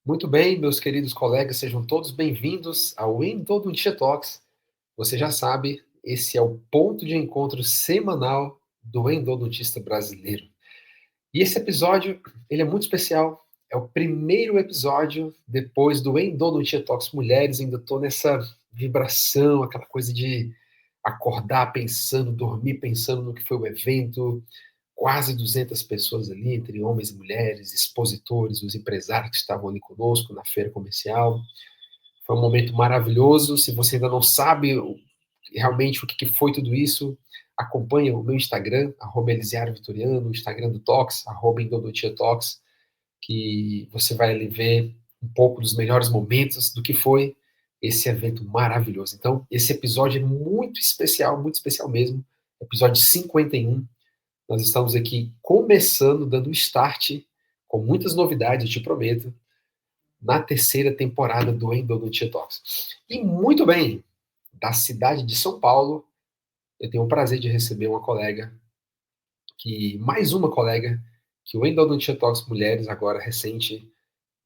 Muito bem, meus queridos colegas, sejam todos bem-vindos ao Endodontia Talks. Você já sabe, esse é o ponto de encontro semanal do endodontista brasileiro. E esse episódio, ele é muito especial. É o primeiro episódio depois do Endodontia Talks Mulheres. Ainda estou nessa vibração, aquela coisa de acordar pensando, dormir pensando no que foi o evento, quase 200 pessoas ali, entre homens e mulheres, expositores, os empresários que estavam ali conosco na feira comercial. Foi um momento maravilhoso. Se você ainda não sabe realmente o que foi tudo isso, acompanhe o meu Instagram, @elisiariovitoriano, o Instagram do Talks, @endodontiatalks, que você vai ali ver um pouco dos melhores momentos do que foi esse evento maravilhoso. Então, esse episódio é muito especial mesmo, episódio 51. Nós estamos aqui começando, dando start, com muitas novidades, eu te prometo, na terceira temporada do Endodontia Talks. E muito bem, da cidade de São Paulo, eu tenho o prazer de receber mais uma colega, que o Endodontia Talks Mulheres, agora recente,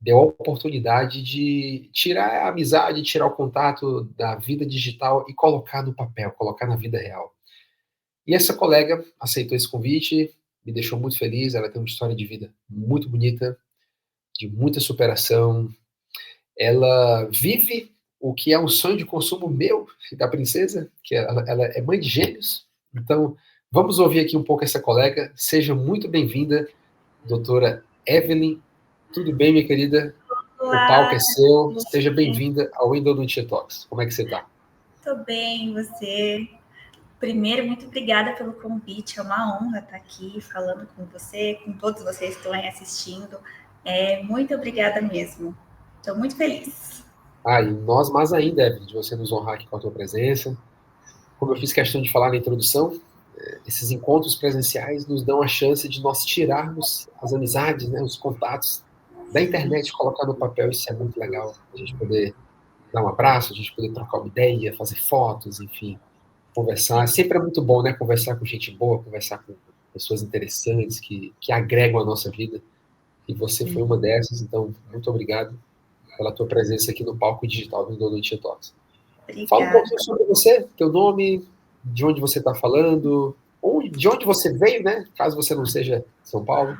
deu a oportunidade de tirar a amizade, tirar o contato da vida digital e colocar no papel, colocar na vida real. E essa colega aceitou esse convite, me deixou muito feliz. Ela tem uma história de vida muito bonita, de muita superação. Ela vive o que é um sonho de consumo meu e da princesa, que ela é mãe de gêmeos. Então, vamos ouvir aqui um pouco essa colega. Seja muito bem-vinda, doutora Evelyn. Tudo bem, minha querida? O palco Olá, é seu. Seja você. bem-vinda ao Endodontia Talks. Como é que você está? Tô bem, você? Primeiro, muito obrigada pelo convite. É uma honra estar aqui falando com você, com todos vocês que estão aí assistindo. Muito obrigada mesmo. Estou muito feliz. Ah, e nós mais ainda, Evelyn, de você nos honrar aqui com a tua presença. Como eu fiz questão de falar na introdução, esses encontros presenciais nos dão a chance de nós tirarmos as amizades, né, os contatos da internet, colocar no papel. Isso é muito legal. A gente poder dar um abraço, a gente poder trocar uma ideia, fazer fotos, enfim, conversar. Sim, Sempre é muito bom, né? Conversar com gente boa, conversar com pessoas interessantes que agregam a nossa vida. E você foi sim. uma dessas, então muito obrigado pela tua presença aqui no palco digital do Indolente Talks. Fala um Obrigada. pouquinho sobre você, teu nome, de onde você está falando, de onde você veio, né? Caso você não seja de São Paulo.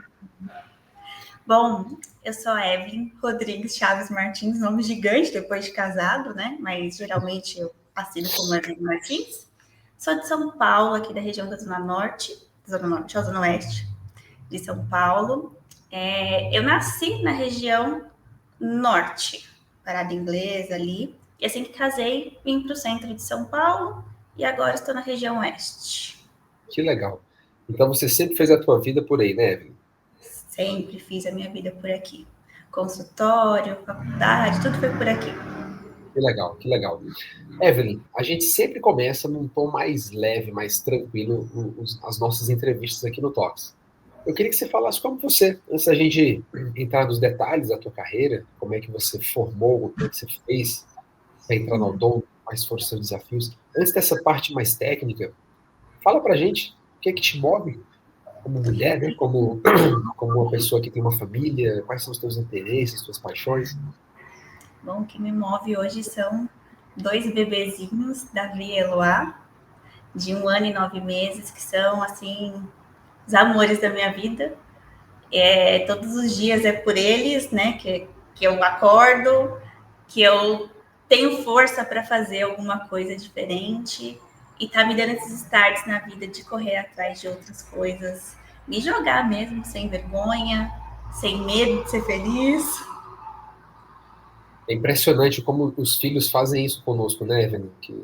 Bom, eu sou a Evelyn Rodrigues Chaves Martins, nome gigante depois de casado, né? Mas geralmente eu assino como Evelyn Martins. Sou de São Paulo, aqui da região da Zona Norte, ou Zona Oeste de São Paulo. Eu nasci na região norte, Parada Inglesa ali. E assim que casei, vim para o centro de São Paulo e agora estou na região oeste. Que legal. Então você sempre fez a tua vida por aí, né, Evelyn? Sempre fiz a minha vida por aqui. Consultório, faculdade, tudo foi por aqui. Que legal, que legal. Evelyn, a gente sempre começa num tom mais leve, mais tranquilo, as nossas entrevistas aqui no Talks. Eu queria que você falasse como você, antes da gente entrar nos detalhes da tua carreira, como é que você formou, como é que você fez para entrar no odonto, quais foram os seus desafios. Antes dessa parte mais técnica, fala pra gente o que é que te move como mulher, né? Como uma pessoa que tem uma família, quais são os teus interesses, suas paixões. Bom, o que me move hoje são dois bebezinhos, Davi e Eloá, de 1 ano e 9 meses, que são, assim, os amores da minha vida. Todos os dias é por eles, né, que eu acordo, que eu tenho força para fazer alguma coisa diferente e tá me dando esses starts na vida de correr atrás de outras coisas, me jogar mesmo, sem vergonha, sem medo de ser feliz. É impressionante como os filhos fazem isso conosco, né, Evelyn? Que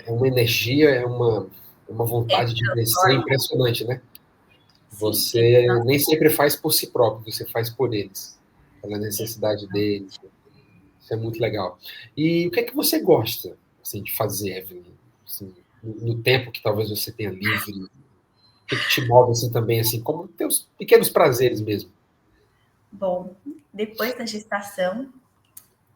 é uma energia, uma vontade de crescer impressionante, né? Sim, eles Você nem sempre faz por si próprio, você faz por eles, pela necessidade não. deles. Isso é muito legal. E o que é que você gosta, assim, de fazer, Evelyn? Assim, no tempo que talvez você tenha livre, o que é que te move assim também, assim, como teus pequenos prazeres mesmo? Bom, depois da gestação,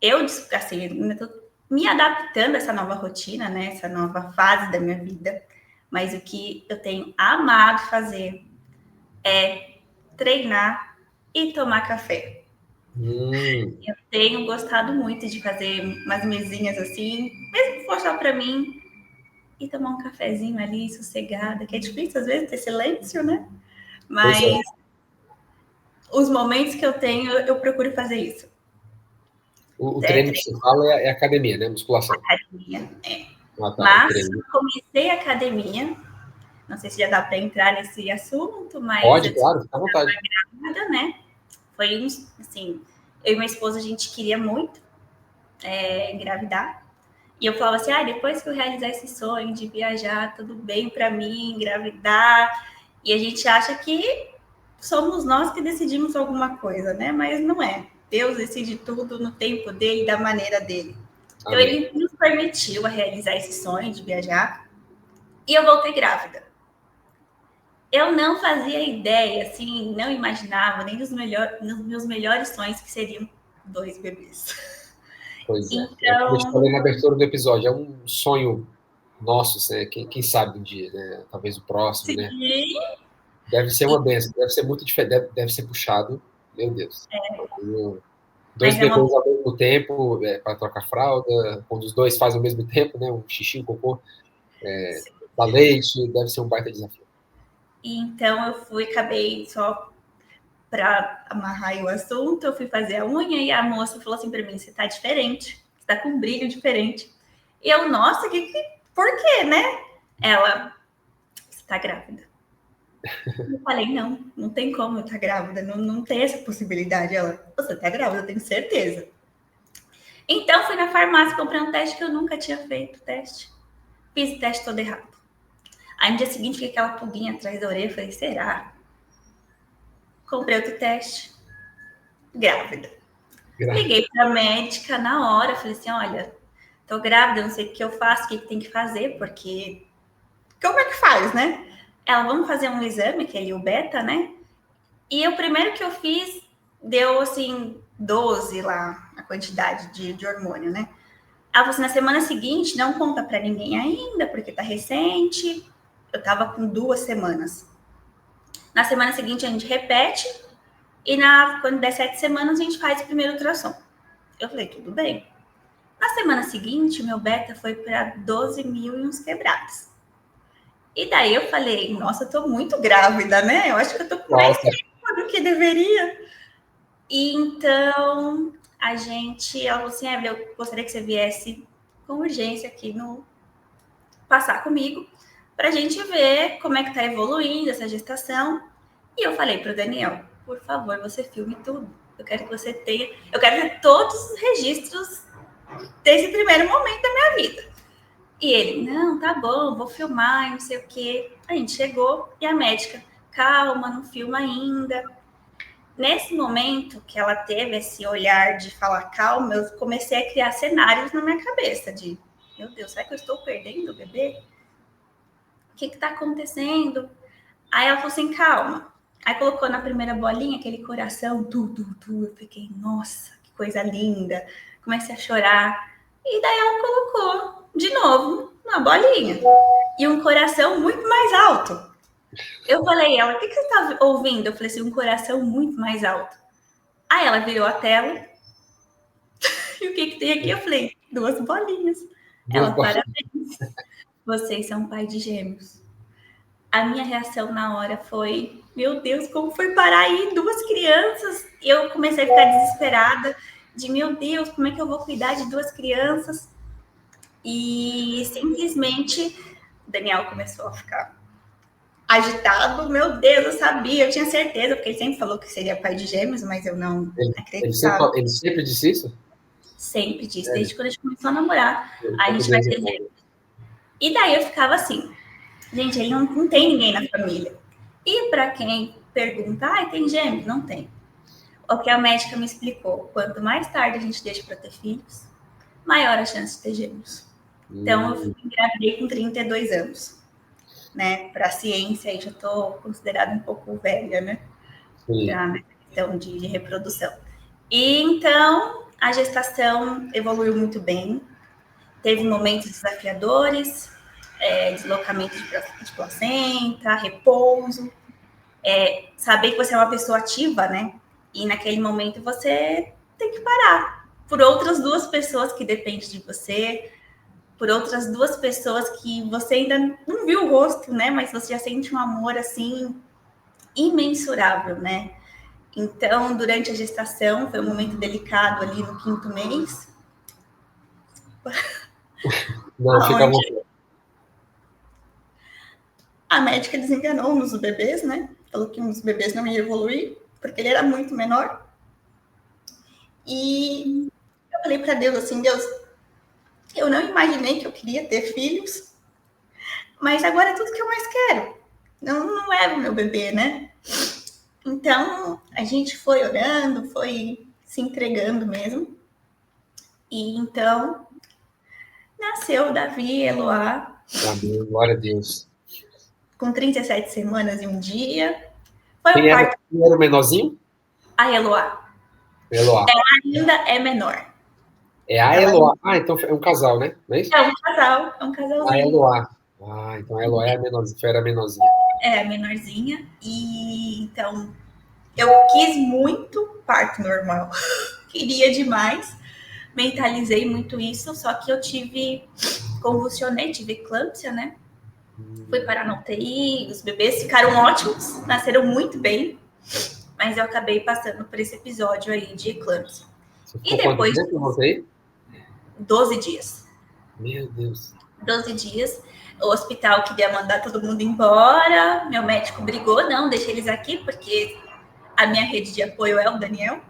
eu, assim, ainda tô me adaptando a essa nova rotina, né? Essa nova fase da minha vida. Mas o que eu tenho amado fazer é treinar e tomar café. Eu tenho gostado muito de fazer umas mesinhas assim, mesmo que for só para mim, e tomar um cafezinho ali, sossegada, que é difícil às vezes ter silêncio, né? Pois é. Mas os momentos que eu tenho, eu procuro fazer isso. O É, treino que você fala é academia, né? Musculação. academia, é. Ah, tá. O Mas treino. comecei a academia, não sei se já dá para entrar nesse assunto, mas Pode, eu claro, fica à vontade. nada, né? Foi assim, eu e minha esposa a gente queria muito engravidar. E eu falava assim, depois que eu realizar esse sonho de viajar, tudo bem para mim, engravidar. E a gente acha que somos nós que decidimos alguma coisa, né? Mas não é. Deus decide tudo no tempo dele, da maneira dele. Então Amém. ele nos permitiu a realizar esse sonho de viajar. E eu voltei grávida. Eu não fazia ideia, assim, não imaginava nem nos meus melhores sonhos que seriam 2 bebês. Pois é. É como eu te Então, falei na abertura do episódio, é um sonho nosso, né? Quem sabe um dia, né? Talvez o próximo, né? sim. Deve ser uma benção, deve ser muito diferente, deve ser puxado. Meu Deus. Dois Mas é uma bebês ao mesmo tempo, para trocar fralda, quando os dois fazem ao mesmo tempo, né? Um xixi, um cocô, dá leite, deve ser um baita desafio. Então eu acabei só para amarrar aí o assunto, eu fui fazer a unha e a moça falou assim para mim: você tá diferente, você tá com um brilho diferente. E eu, nossa, por quê, né? Ela, você tá grávida. Eu falei, não tem como eu estar grávida, não tem essa possibilidade. Ela, você tá grávida, eu tenho certeza. Então fui na farmácia comprar um teste que eu nunca tinha feito, teste. Fiz o teste todo errado. Aí no dia seguinte fiquei aquela pulguinha atrás da orelha, falei, será? Comprei outro teste, grávida. Liguei para a médica na hora, falei assim, olha, tô grávida, não sei o que eu faço, o que tem que fazer, porque como é que faz, né? Ela, vamos fazer um exame, que é o beta, né? E o primeiro que eu fiz deu, assim, 12 lá, a quantidade de hormônio, né? Ela falou assim, na semana seguinte, não conta para ninguém ainda, porque tá recente. Eu tava com 2 semanas. Na semana seguinte a gente repete, e quando der 7 semanas a gente faz o primeiro ultrassom. Eu falei, tudo bem. Na semana seguinte, meu beta foi para 12 mil e uns quebrados. E daí eu falei, nossa, eu tô muito grávida, né? Eu acho que eu tô com mais tempo do que deveria. E então a gente, ela falou assim, eu gostaria que você viesse com urgência aqui no passar comigo para a gente ver como é que tá evoluindo essa gestação. E eu falei para o Daniel, por favor, você filme tudo. Eu quero que você tenha, eu quero ter todos os registros desse primeiro momento da minha vida. E ele, não, tá bom, vou filmar, não sei o quê. A gente chegou e a médica, calma, não filma ainda. Nesse momento que ela teve esse olhar de falar calma, eu comecei a criar cenários na minha cabeça de, meu Deus, será que eu estou perdendo o bebê? O que está acontecendo? Aí ela falou assim, calma. Aí colocou na primeira bolinha aquele coração, Eu fiquei, nossa, que coisa linda. Comecei a chorar. E daí ela colocou de novo uma bolinha. E um coração muito mais alto. Eu falei, ela, o que você está ouvindo? Eu falei assim, um coração muito mais alto. Aí ela virou a tela. E o que tem aqui? Eu falei, 2 bolinhas. Ela, parabéns. Vocês são pai de gêmeos. A minha reação na hora foi, meu Deus, como foi parar aí 2 crianças? E eu comecei a ficar desesperada de, meu Deus, como é que eu vou cuidar de 2 crianças? E simplesmente o Daniel começou a ficar agitado. Meu Deus, eu sabia, eu tinha certeza, porque ele sempre falou que seria pai de gêmeos, mas eu não acreditava. Ele sempre disse isso? Sempre disse, desde quando a gente começou a namorar, a gente vai Deus é ter bom. gêmeos. E daí eu ficava assim, gente, ele não tem ninguém na família. E para quem pergunta, tem gêmeos? Não tem. O que a médica me explicou, quanto mais tarde a gente deixa para ter filhos, maior a chance de ter gêmeos. Então, eu engravidei com 32 anos. Né? Para a ciência, aí já estou considerada um pouco velha, né? Para questão de reprodução. E então, a gestação evoluiu muito bem. Teve momentos desafiadores, deslocamento de placenta, repouso, saber que você é uma pessoa ativa, né? E naquele momento você tem que parar. Por outras duas pessoas que dependem de você, por outras duas pessoas que você ainda não viu o rosto, né? Mas você já sente um amor assim imensurável, né? Então, durante a gestação, foi um momento delicado ali no 5º mês. Não, fica à Onde vontade. a médica desenganou um dos bebês, né? Falou que um dos bebês não ia evoluir, porque ele era muito menor. E eu falei para Deus assim, Deus, eu não imaginei que eu queria ter filhos, mas agora é tudo que eu mais quero. Não é o meu bebê, né? Então, a gente foi orando, foi se entregando mesmo. E então, nasceu o Davi e Eloá, Amém, glória a Deus. com 37 semanas e um dia. Foi Quem o era, parto quem era o menorzinho? a Eloá. Eloá. Ainda é menor. É a Ela Eloá. Ah, então é um casal, né? Não é isso? é um casal, é um A casalzinho. Eloá. Ah, então a Eloá é a menorzinha, era a menorzinha. É a menorzinha. E então, eu quis muito parto normal. Queria demais. Mentalizei muito isso, só que eu convulsionei, tive eclâmpsia, né? Fui parar na UTI, os bebês ficaram ótimos, nasceram muito bem, mas eu acabei passando por esse episódio aí de eclâmpsia. Você E ficou quanto depois tempo? Não sei. 12 dias. Meu Deus. 12 dias, o hospital queria mandar todo mundo embora, meu médico brigou, não, deixa eles aqui, porque a minha rede de apoio é o Daniel.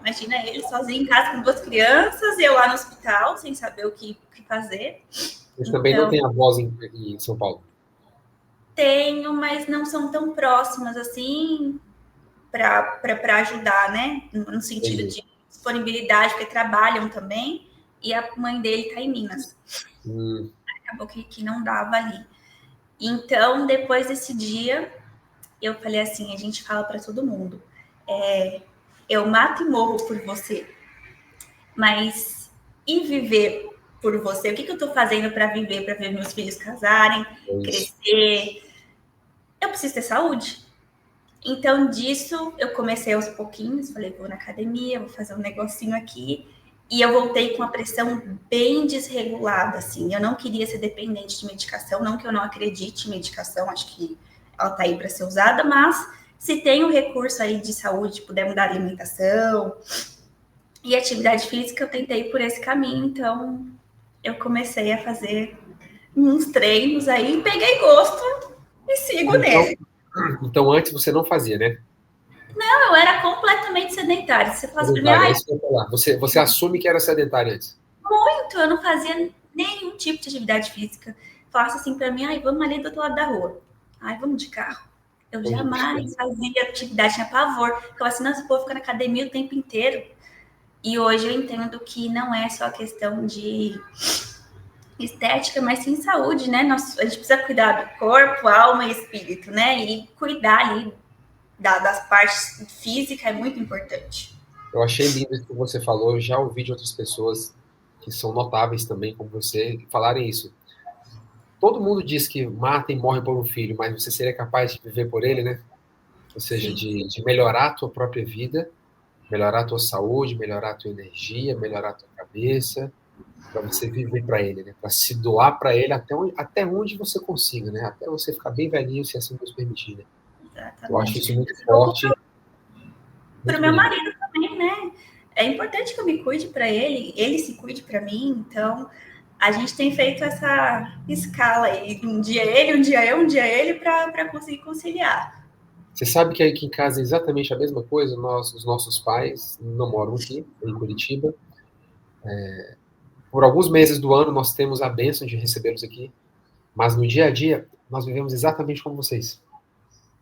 Imagina ele sozinho em casa com 2 crianças, e eu lá no hospital, sem saber o que fazer. Vocês também não Então, têm avós em São Paulo? tenho, mas não são tão próximas assim para ajudar, né? No sentido Entendi. de disponibilidade, porque trabalham também, e a mãe dele está em Minas. Hum, Acabou que não dava ali. Então, depois desse dia, eu falei assim, a gente fala para todo mundo, eu mato e morro por você, mas e viver por você? O que eu estou fazendo para viver, para ver meus filhos casarem, é isso. crescer? Eu preciso ter saúde. Então, disso, eu comecei aos pouquinhos, falei, vou na academia, vou fazer um negocinho aqui, e eu voltei com a pressão bem desregulada, assim. Eu não queria ser dependente de medicação, não que eu não acredite em medicação, acho que ela tá aí para ser usada, mas se tem um recurso aí de saúde, puder mudar a alimentação e atividade física, eu tentei por esse caminho, então eu comecei a fazer uns treinos aí, peguei gosto e sigo Então, nele. então antes você não fazia, né? Eu era completamente sedentária. Se você falasse pra mim, Sedentária, é isso que eu ia falar. Você assume que era sedentária antes. muito, eu não fazia nenhum tipo de atividade física. Falasse assim pra mim, vamos ali do outro lado da rua. Vamos de carro. Eu Onde- jamais fazia atividade, tinha pavor. Eu falava assim, nossa, o povo fica na academia o tempo inteiro. E hoje eu entendo que não é só questão de estética, mas sim saúde, né? A gente precisa cuidar do corpo, alma e espírito, né? E cuidar ali das partes físicas é muito importante. Eu achei lindo isso que você falou. Eu já ouvi de outras pessoas que são notáveis também, como você, falarem isso. Todo mundo diz que mata e morre por um filho, mas você seria capaz de viver por ele, né? Ou seja, Sim. de melhorar a tua própria vida, melhorar a tua saúde, melhorar a tua energia, melhorar a tua cabeça, para você viver para ele, né? Para se doar para ele até onde você consiga, né? Até você ficar bem velhinho, se assim Deus permitir, né? Eu acho isso Exatamente. muito forte, Para o muito meu bonito. marido também, né? É importante que eu me cuide para ele se cuide para mim. Então, a gente tem feito essa escala aí, um dia ele, um dia eu, um dia ele, para conseguir conciliar. Você sabe que aqui em casa é exatamente a mesma coisa. Os nossos pais não moram aqui, em Curitiba. Por alguns meses do ano nós temos a bênção de recebê-los aqui, mas no dia a dia nós vivemos exatamente como vocês.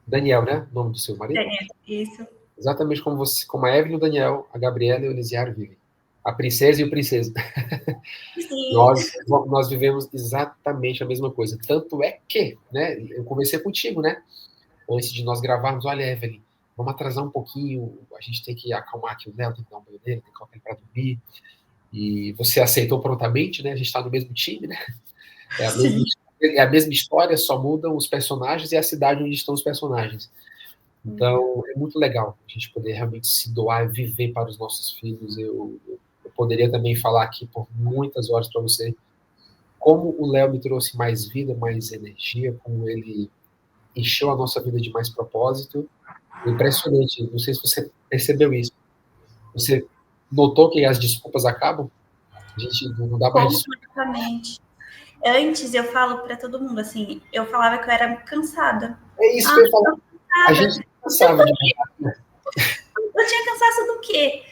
Daniel, né? O nome do seu marido? É, isso. Exatamente como você, como a Evelyn e o Daniel, a Gabriela e o Elisiário vivem. A princesa e o princeso. Sim. Nós vivemos exatamente a mesma coisa. Tanto é que, né? Eu conversei contigo, né? Antes de nós gravarmos, olha, Evelyn, vamos atrasar um pouquinho, a gente tem que acalmar aqui o Léo, tem que dar um banho nele, tem que colocar ele para dormir. E você aceitou prontamente, né? A gente está no mesmo time, né? É a mesma história, só mudam os personagens e a cidade onde estão os personagens. Então, é muito legal a gente poder realmente se doar e viver para os nossos filhos. Eu poderia também falar aqui por muitas horas para você como o Léo me trouxe mais vida, mais energia, como ele encheu a nossa vida de mais propósito. Impressionante. Não sei se você percebeu isso. Você notou que as desculpas acabam? A gente não dá mais desculpa. Completamente. Antes eu falo para todo mundo assim, eu falava que eu era cansada. É isso que eu ia falar. A gente cansava de Eu tinha cansaço do quê?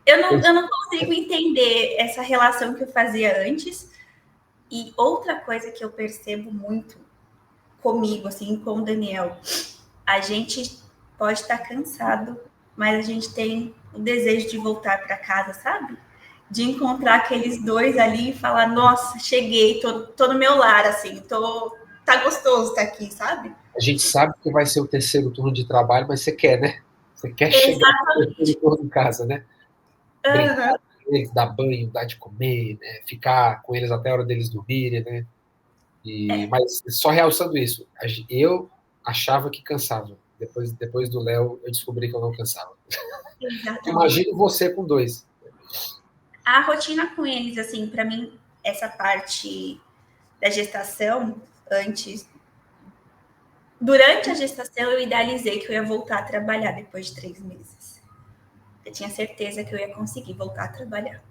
Eu não consigo entender essa relação que eu fazia antes. E outra coisa que eu percebo muito comigo, assim, com o Daniel, a gente pode estar cansado, mas a gente tem o desejo de voltar para casa, sabe? De encontrar aqueles dois ali e falar, nossa, cheguei, tô no meu lar, assim, tá gostoso estar aqui, sabe? A gente sabe que vai ser o terceiro turno de trabalho, mas você quer, né? Você quer chegar no Exatamente. terceiro turno em casa, né? Brincar Uhum. com eles, dar banho, dar de comer, né? Ficar com eles até a hora deles dormirem, né? Mas só realçando isso, eu achava que cansava. Depois do Léo, eu descobri que eu não cansava. Exatamente. Imagino você com dois. A rotina com eles, assim, para mim, essa parte da gestação, antes. Durante a gestação, eu idealizei que eu ia voltar a trabalhar depois de 3 meses. Eu tinha certeza que eu ia conseguir voltar a trabalhar.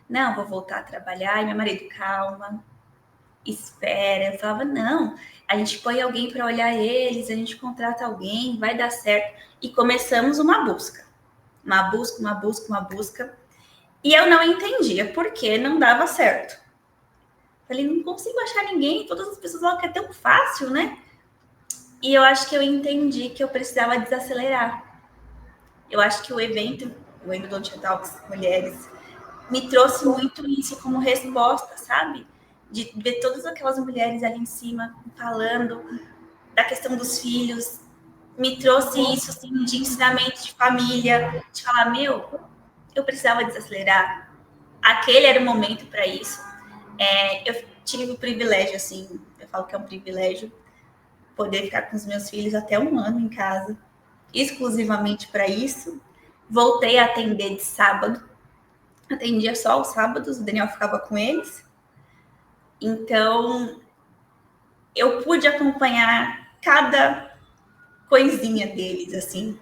Não, vou voltar a trabalhar. E meu marido, calma, espera. Eu falava, não, a gente põe alguém para olhar eles, a gente contrata alguém, vai dar certo. E começamos uma busca. Uma busca, uma busca, uma busca. E eu não entendia por que não dava certo. Falei, não consigo achar ninguém, todas as pessoas falam que é tão fácil, né? E eu acho que eu entendi que eu precisava desacelerar. Eu acho que o evento, o Endodontia Talks Mulheres, me trouxe muito isso como resposta, sabe? De ver todas aquelas mulheres ali em cima falando da questão dos filhos, me trouxe isso assim de ensinamento de família, de falar, meu, eu precisava desacelerar. Aquele era o momento para isso. Eu tive o privilégio, assim, eu falo que é um privilégio poder ficar com os meus filhos até 1 ano em casa, exclusivamente para isso. Voltei a atender de sábado, atendia só os sábados, o Daniel ficava com eles. Então, eu pude acompanhar cada coisinha deles, assim,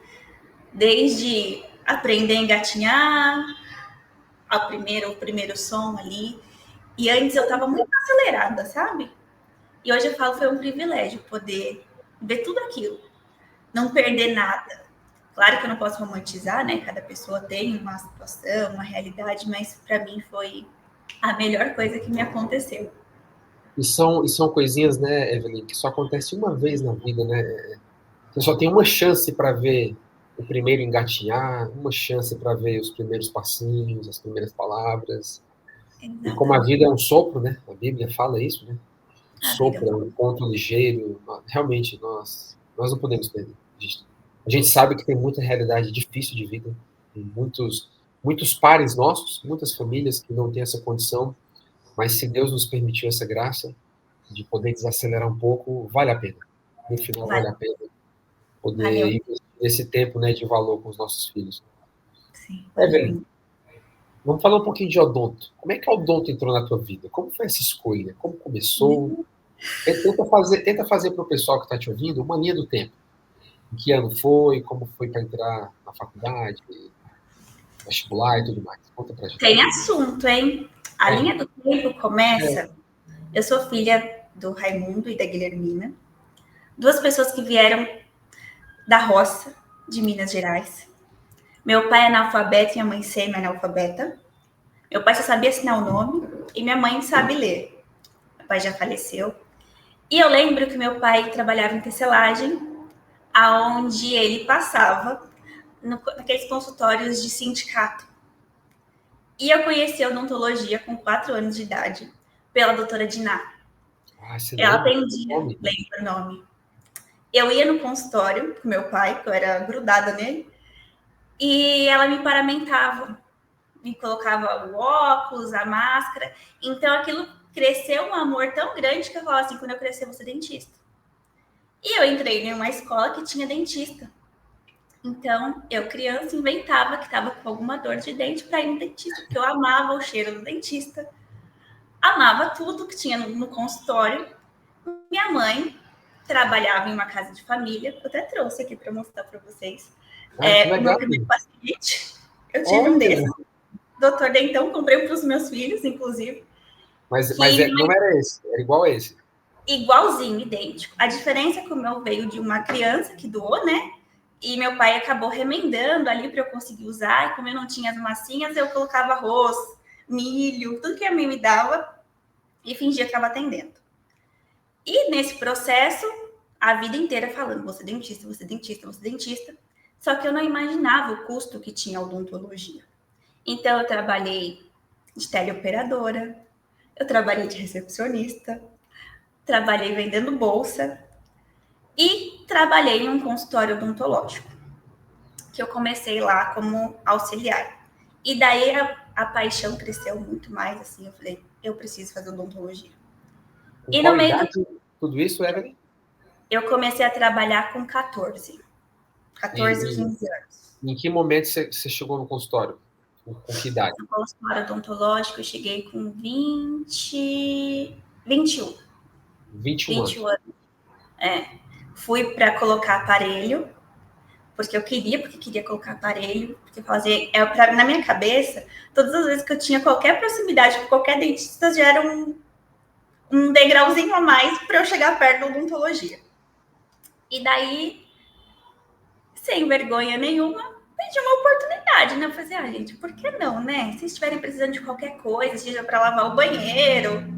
desde aprender a engatinhar, o primeiro som ali. E antes eu estava muito acelerada, sabe? E hoje eu falo que foi um privilégio poder ver tudo aquilo, não perder nada. Claro que eu não posso romantizar, né? Cada pessoa tem uma situação, uma realidade, mas para mim foi a melhor coisa que me aconteceu. E são coisinhas, né, Evelyn, que só acontece uma vez na vida, né? Você só tem uma chance para ver o primeiro engatinhar, uma chance para ver os primeiros passinhos, as primeiras palavras. E como a Exatamente. vida é um sopro, né? A Bíblia fala isso, né? A vida é Sopro, é um encontro ligeiro. Realmente, nós não podemos perder. A gente sabe que tem muita realidade difícil de vida, tem muitos pares nossos, muitas famílias que não têm essa condição, mas se Deus nos permitiu essa graça de poder desacelerar um pouco, vale a pena. No final, vale vale, a pena poder valeu, investir esse tempo, né, de valor com os nossos filhos. sim, valeu Evelyn, muito. vamos falar um pouquinho de odonto. Como é que o odonto entrou na tua vida? Como foi essa escolha? Como começou? Tenta fazer para o pessoal que está te ouvindo uma linha do tempo. Em que ano foi, como foi para entrar na faculdade, vestibular e tudo mais. Conta pra gente. Tem assunto, hein? A É, linha do tempo começa. Eu sou filha do Raimundo e da Guilhermina, duas pessoas que vieram da roça de Minas Gerais. Meu pai é analfabeto e minha mãe semi-analfabeta. Meu pai só sabia assinar o nome e minha mãe sabe ler. Meu pai já faleceu. E eu lembro que meu pai trabalhava em tecelagem, aonde ele passava naqueles consultórios de sindicato. E eu conheci a odontologia com 4 anos de idade, pela doutora Diná. você Ela lembra o atendia, nome? lembro o nome. Eu ia no consultório com meu pai, que eu era grudada nele, e ela me paramentava, me colocava o óculos, a máscara. Então aquilo cresceu um amor tão grande que eu falava assim, quando eu crescer, vou ser dentista. E eu entrei em uma escola que tinha dentista. Então, eu criança inventava que estava com alguma dor de dente para ir no dentista, porque eu amava o cheiro do dentista, amava tudo que tinha no consultório. Minha mãe trabalhava em uma casa de família, eu até trouxe aqui para mostrar para vocês. Ah, que O meu legal. primeiro paciente, eu tive um Olha, desses, doutor Dentão, comprei para os meus filhos, inclusive, não era esse, era igual a esse. igualzinho, idêntico. A diferença é que o meu veio de uma criança que doou, né? E meu pai acabou remendando ali para eu conseguir usar. E como eu não tinha as massinhas, eu colocava arroz, milho, tudo que a mãe me dava e fingia que estava atendendo. E nesse processo, a vida inteira falando: você é dentista, você é dentista, você é dentista. Só que eu não imaginava o custo que tinha a odontologia. Então, eu trabalhei de teleoperadora, eu trabalhei de recepcionista, trabalhei vendendo bolsa e trabalhei em um consultório odontológico, que eu comecei lá como auxiliar. E daí a paixão cresceu muito mais, assim, eu falei, eu preciso fazer odontologia. Com E no qual meio idade tudo isso, Evelyn? eu comecei a trabalhar com 14, E, 15 anos. em que momento você chegou no consultório? Com que idade? No consultório odontológico eu cheguei com 21, 21 21 anos. anos. Fui para colocar aparelho, porque queria colocar aparelho, porque fazer, na minha cabeça, todas as vezes que eu tinha qualquer proximidade com qualquer dentista, já era um degrauzinho a mais para eu chegar perto da odontologia. E daí, sem vergonha nenhuma, pedi uma oportunidade, né? Eu falei assim, gente, por que não, né? Se estiverem precisando de qualquer coisa, seja para lavar o banheiro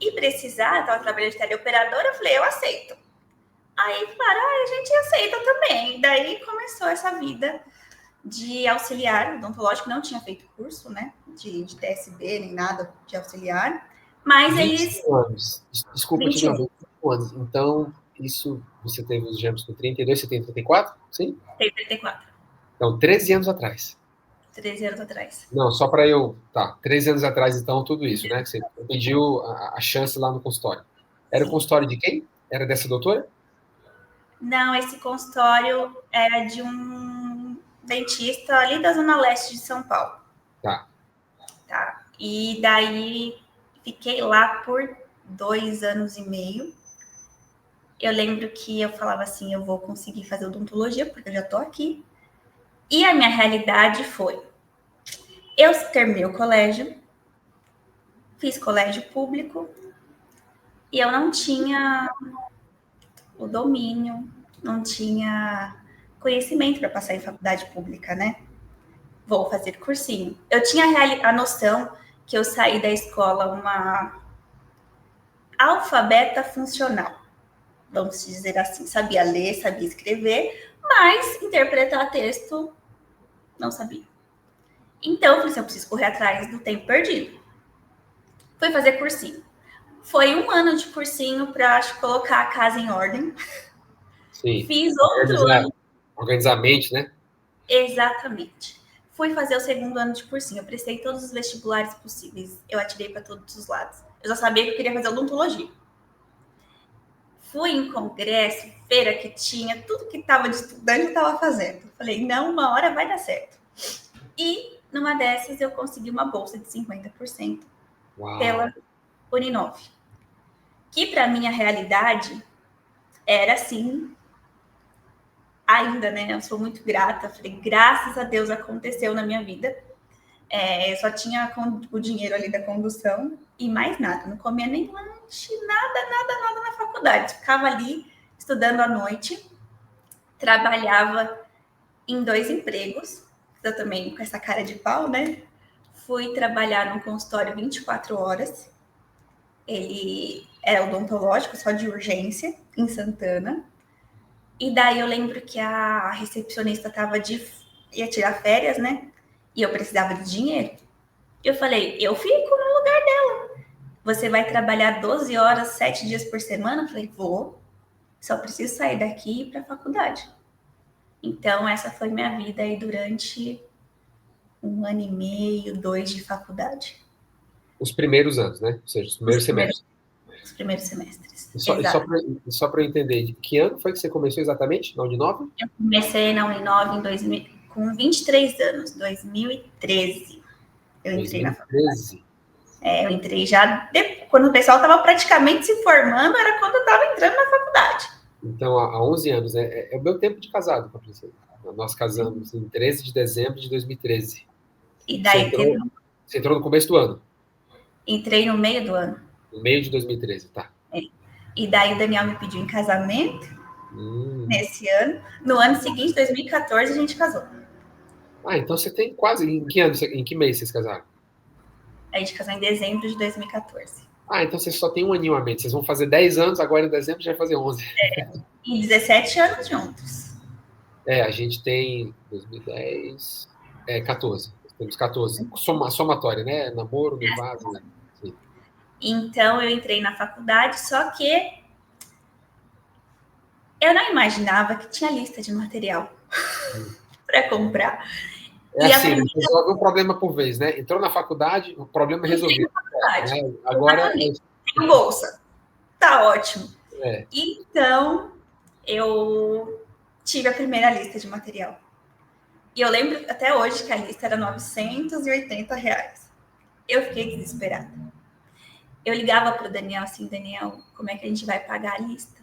e precisar, eu estava trabalhando de teleoperadora, eu falei, eu aceito. Aí falaram, a gente aceita também. Daí começou essa vida de auxiliar odontológico, não tinha feito curso, né, de TSB, nem nada de auxiliar, mas eles... 21 anos. Desculpa te 21, interromper. 21 anos. Então, isso, você teve os gêmeos com 32, você tem 34? Sim? tem 34, Então, 13 anos atrás. 13 anos atrás. Não, só para eu. Tá, 13 anos atrás, então, tudo isso, né? Que você pediu a chance lá no consultório. Era o Sim. consultório de quem? Era dessa doutora? Não, esse consultório era de um dentista ali da Zona Leste de São Paulo, Tá. tá? E daí fiquei lá por 2 anos e meio. Eu lembro que eu falava assim, eu vou conseguir fazer odontologia, porque eu já tô aqui. E a minha realidade foi, eu terminei o colégio, fiz colégio público, e eu não tinha o domínio, não tinha conhecimento para passar em faculdade pública, né? Vou fazer cursinho. Eu tinha a noção que eu saí da escola uma alfabeta funcional, vamos dizer assim. Sabia ler, sabia escrever, mas interpretar texto não sabia. Então, eu falei assim, eu preciso correr atrás do tempo perdido. Fui fazer cursinho. Foi 1 ano de cursinho para colocar a casa em ordem. Sim. Fiz outro ano. Organizar a mente, né? Exatamente. Fui fazer o 2º ano de cursinho. Eu prestei todos os vestibulares possíveis. Eu atirei para todos os lados. Eu já sabia que eu queria fazer odontologia. Fui em congresso, feira que tinha, tudo que estava de estudante eu estava fazendo. Falei, não, uma hora vai dar certo. E numa dessas eu consegui uma bolsa de 50% pela Uninove. Que para minha realidade era assim, ainda, né? Eu sou muito grata. Falei, graças a Deus aconteceu na minha vida. Eu só tinha o dinheiro ali da condução e mais nada. Não comia nem lanche, nada na faculdade. Ficava ali estudando à noite. Trabalhava em 2 empregos. Eu também, com essa cara de pau, né? Fui trabalhar num consultório 24 horas. Ele era odontológico, só de urgência, em Santana. E daí eu lembro que a recepcionista ia tirar férias, né? E eu precisava de dinheiro. Eu falei, eu fico no lugar dela. Você vai trabalhar 12 horas, 7 dias por semana? Eu falei, vou. Só preciso sair daqui e ir para a faculdade. Então, essa foi minha vida aí durante 1 ano e meio, 2 de faculdade. Os primeiros anos, né? Ou seja, os Os primeiros primeiros, semestres. os primeiros semestres. E Exato. só para eu entender, de que ano foi que você começou exatamente na Uninove? Eu comecei na Uninove com 23 anos, 2013. Eu entrei na faculdade. 2013. Eu entrei já quando o pessoal estava praticamente se formando, era quando eu estava entrando na faculdade. Então, há 11 anos. É o meu tempo de casado, Patrícia. Nós casamos em 13 de dezembro de 2013. E daí Você entrou no começo do ano? Entrei no meio do ano. No meio de 2013, tá. E daí o Daniel me pediu em casamento nesse ano. No ano seguinte, 2014, a gente casou. Então você tem quase... Em que ano, em que mês vocês casaram? A gente casou em dezembro de 2014. Então vocês só tem um aninho a menos. Vocês vão fazer 10 anos, agora em dezembro já vai fazer 11. E 17 anos juntos. A gente tem 2010... 14. Temos 14. Somatória, né? Namoro, noivado. Sim. Então, eu entrei na faculdade, só que eu não imaginava que tinha lista de material para comprar. Resolve um problema por vez, né? Entrou na faculdade, o problema é resolvido. Né? Agora... Tem bolsa. Tá ótimo. É. Então, eu tive a primeira lista de material. E eu lembro até hoje que a lista era R$980. Eu fiquei desesperada. Eu ligava para o Daniel assim, Daniel, como é que a gente vai pagar a lista?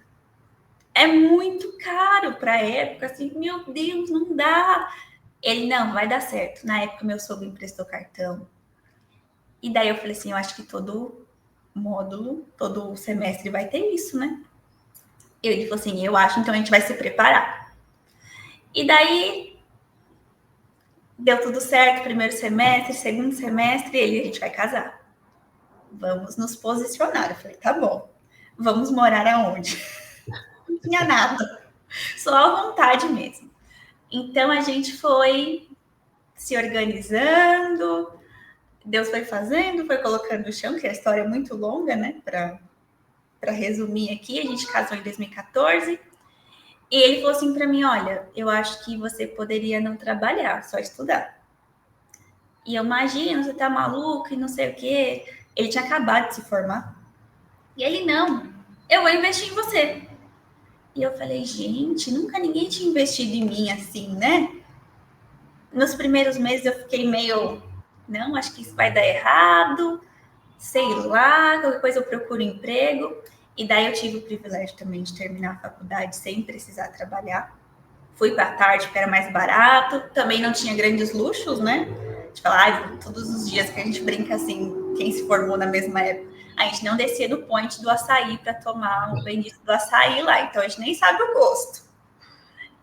É muito caro para a época, assim, meu Deus, não dá. Ele, não, vai dar certo. Na época, meu sogro emprestou cartão. E daí eu falei assim, eu acho que todo módulo, todo semestre vai ter isso, né? Ele falou assim, eu acho, então a gente vai se preparar. E daí, deu tudo certo, primeiro semestre, segundo semestre, a gente vai casar. Vamos nos posicionar. Eu falei, tá bom. Vamos morar aonde? Não tinha nada. Só a vontade mesmo. Então, a gente foi se organizando, Deus foi fazendo, foi colocando no chão, que a história é muito longa, né? Para resumir aqui, a gente casou em 2014. E ele falou assim para mim, olha, eu acho que você poderia não trabalhar, só estudar. E eu imagino, você tá maluco e não sei o quê. Ele tinha acabado de se formar. E ele, não, eu vou investir em você. E eu falei, gente, nunca ninguém tinha investido em mim assim, né? Nos primeiros meses eu fiquei meio, não, acho que isso vai dar errado, sei lá, qualquer coisa eu procuro emprego. E daí eu tive o privilégio também de terminar a faculdade sem precisar trabalhar. Fui para a tarde, porque era mais barato. Também não tinha grandes luxos, né? De falar, todos os dias que a gente brinca assim, quem se formou na mesma época, a gente não descia no point do açaí para tomar o bendito do açaí lá. Então a gente nem sabe o gosto.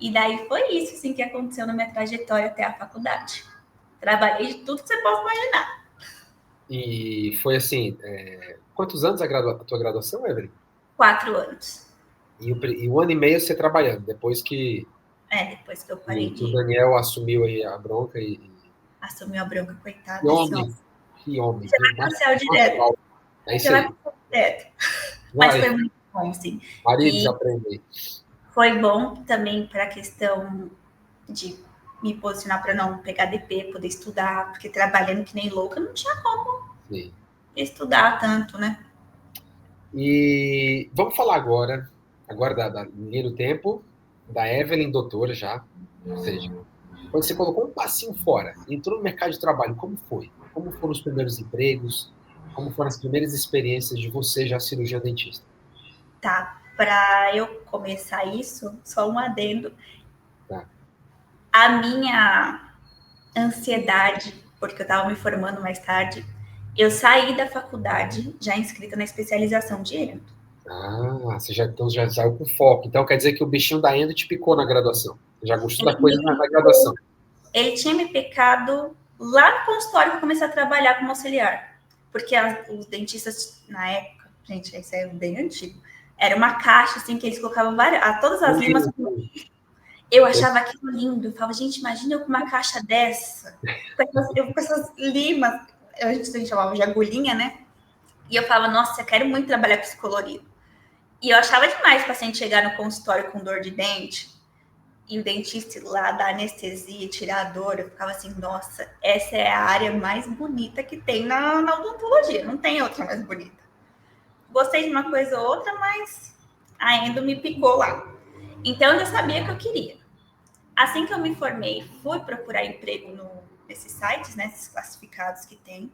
E daí foi isso assim, que aconteceu na minha trajetória até a faculdade. Trabalhei de tudo que você possa imaginar. E foi assim, quantos anos a tua graduação, Evelyn? 4 anos. E 1 ano e meio você trabalhando, depois que eu parei o Daniel assumiu aí a bronca e... Assumiu a bronca, coitado. Que homem. Você vai pro céu direto. Você vai pro céu direto. Mas foi muito bom, sim. Marido, já aprendi. Foi bom também para a questão de me posicionar para não pegar DP, poder estudar, porque trabalhando que nem louca não tinha como estudar tanto, né? E vamos falar agora da linha do tempo, da Evelyn doutora já, ou seja, quando você colocou um passinho fora, entrou no mercado de trabalho, como foi? Como foram os primeiros empregos? Como foram as primeiras experiências de você já cirurgiã dentista? Tá, para eu começar isso, só um adendo. Tá. A minha ansiedade, porque eu estava me formando mais tarde, eu saí da faculdade já inscrita na especialização de endo. Você já saiu com foco. Então quer dizer que o bichinho da endo te picou na graduação. Você já gostou da coisa na graduação. Ele tinha me picado lá no consultório que eu comecei a trabalhar como auxiliar. Porque os dentistas, na época, gente, isso é bem antigo, era uma caixa, assim, que eles colocavam todas as limas. Eu achava aquilo lindo. Eu falava, gente, imagina eu com uma caixa dessa, com essas limas, a gente chamava de agulhinha, né? E eu falava, nossa, eu quero muito trabalhar com esse colorido. E eu achava demais o paciente chegar no consultório com dor de dente e o dentista lá da anestesia, tirar a dor. Eu ficava assim, nossa, essa é a área mais bonita que tem na odontologia. Não tem outra mais bonita. gostei de uma coisa ou outra, mas a endo me picou lá. Então, eu já sabia que eu queria. Assim que eu me formei, fui procurar emprego nesses sites, né, esses classificados que tem,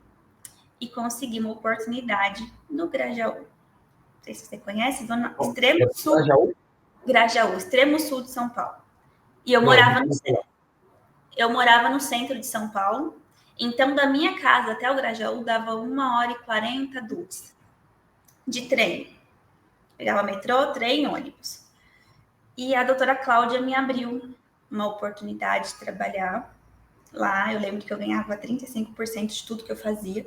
e consegui uma oportunidade no Grajaú. Não sei se você conhece, zona extremo sul. Grajaú? Grajaú, extremo sul de São Paulo. E eu morava no centro de São Paulo. Então, da minha casa até o Grajaú dava 1h40 de trem. Pegava metrô, trem, ônibus. E a doutora Cláudia me abriu uma oportunidade de trabalhar lá. Eu lembro que eu ganhava 35% de tudo que eu fazia.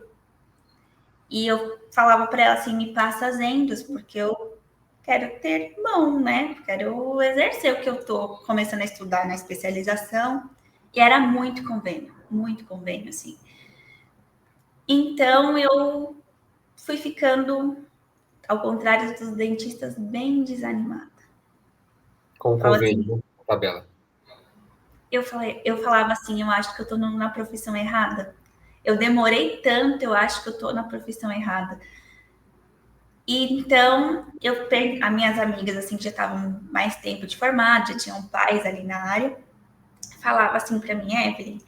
E eu falava para ela assim, me passa as endos, porque eu quero ter mão, né? Quero exercer o que eu tô começando a estudar na especialização. E era muito convênio, assim. Então, eu fui ficando, ao contrário dos dentistas, bem desanimada. Com convênio, assim, tabela. Eu falava assim, eu acho que eu tô na profissão errada. Eu demorei tanto, eu acho que eu tô na profissão errada. E então, as minhas amigas, assim, que já estavam mais tempo de formado, já tinham pais ali na área, falava assim para mim, Evelyn,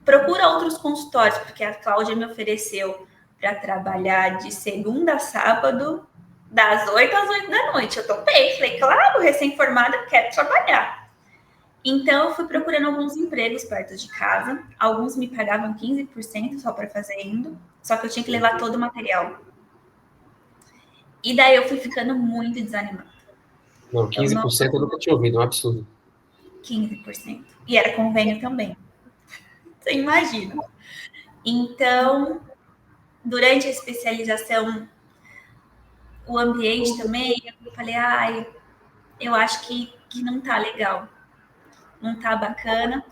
procura outros consultórios, porque a Cláudia me ofereceu para trabalhar de segunda a sábado, das 8 às 8 da noite. Eu topei, falei, claro, recém-formada, quero trabalhar. Então, eu fui procurando alguns empregos perto de casa. Alguns me pagavam 15% só para fazer endo, só que eu tinha que levar todo o material. E daí eu fui ficando muito desanimada. Não, 15% eu nunca tinha ouvido, é um absurdo. 15%. E era convênio também. Você imagina. Então, durante a especialização, o ambiente também, eu falei, eu acho que não tá legal. Não tá bacana.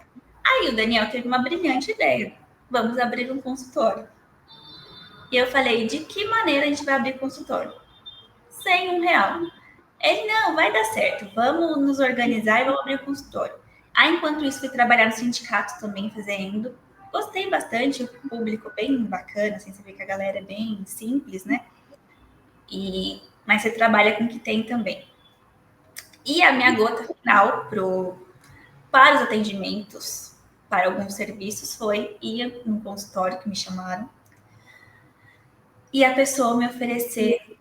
Aí o Daniel teve uma brilhante ideia. Vamos abrir um consultório. E eu falei, de que maneira a gente vai abrir consultório? Sem R$1. Ele, não, vai dar certo. Vamos nos organizar e vamos abrir o consultório. Aí, enquanto isso, fui trabalhar no sindicato também, fazendo. Gostei bastante, o público bem bacana, assim, você vê que a galera é bem simples, né? Mas você trabalha com o que tem também. E a minha gota final para os atendimentos, para alguns serviços, foi ir num consultório que me chamaram e a pessoa me oferecer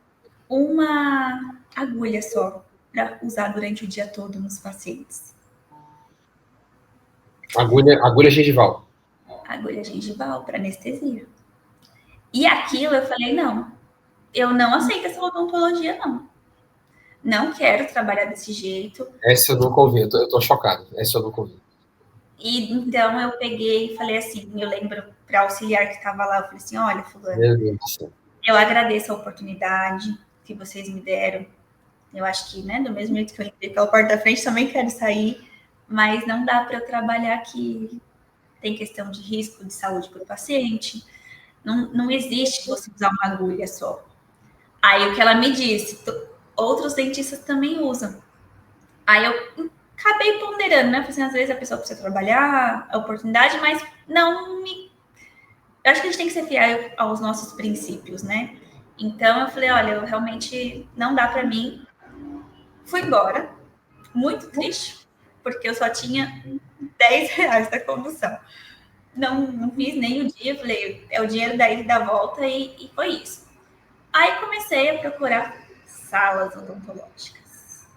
uma agulha só para usar durante o dia todo nos pacientes. Agulha gengival. Agulha gengival para anestesia. E aquilo eu falei, não, eu não aceito essa odontologia, não. Não quero trabalhar desse jeito. Essa eu nunca ouvi, eu tô chocado. Essa eu nunca ouvi. E então eu peguei e falei assim, eu lembro para auxiliar que estava lá, eu falei assim, olha, fulano, eu agradeço a oportunidade que vocês me deram. Eu acho que, né, do mesmo jeito que eu entrei pela porta da frente, também quero sair, mas não dá para eu trabalhar aqui. Tem questão de risco de saúde para o paciente. Não existe você usar uma agulha só. Aí o que ela me disse, outros dentistas também usam. Aí eu acabei ponderando, né? Assim, às vezes a pessoa precisa trabalhar, a oportunidade, mas não me... Eu acho que a gente tem que ser fiel aos nossos princípios, né? Então eu falei, olha, eu realmente não dá para mim. Fui embora, muito triste, porque eu só tinha R$10 da condução. Não fiz nem o dia, falei, é o dinheiro da ida e da volta e foi isso. Aí comecei a procurar salas odontológicas,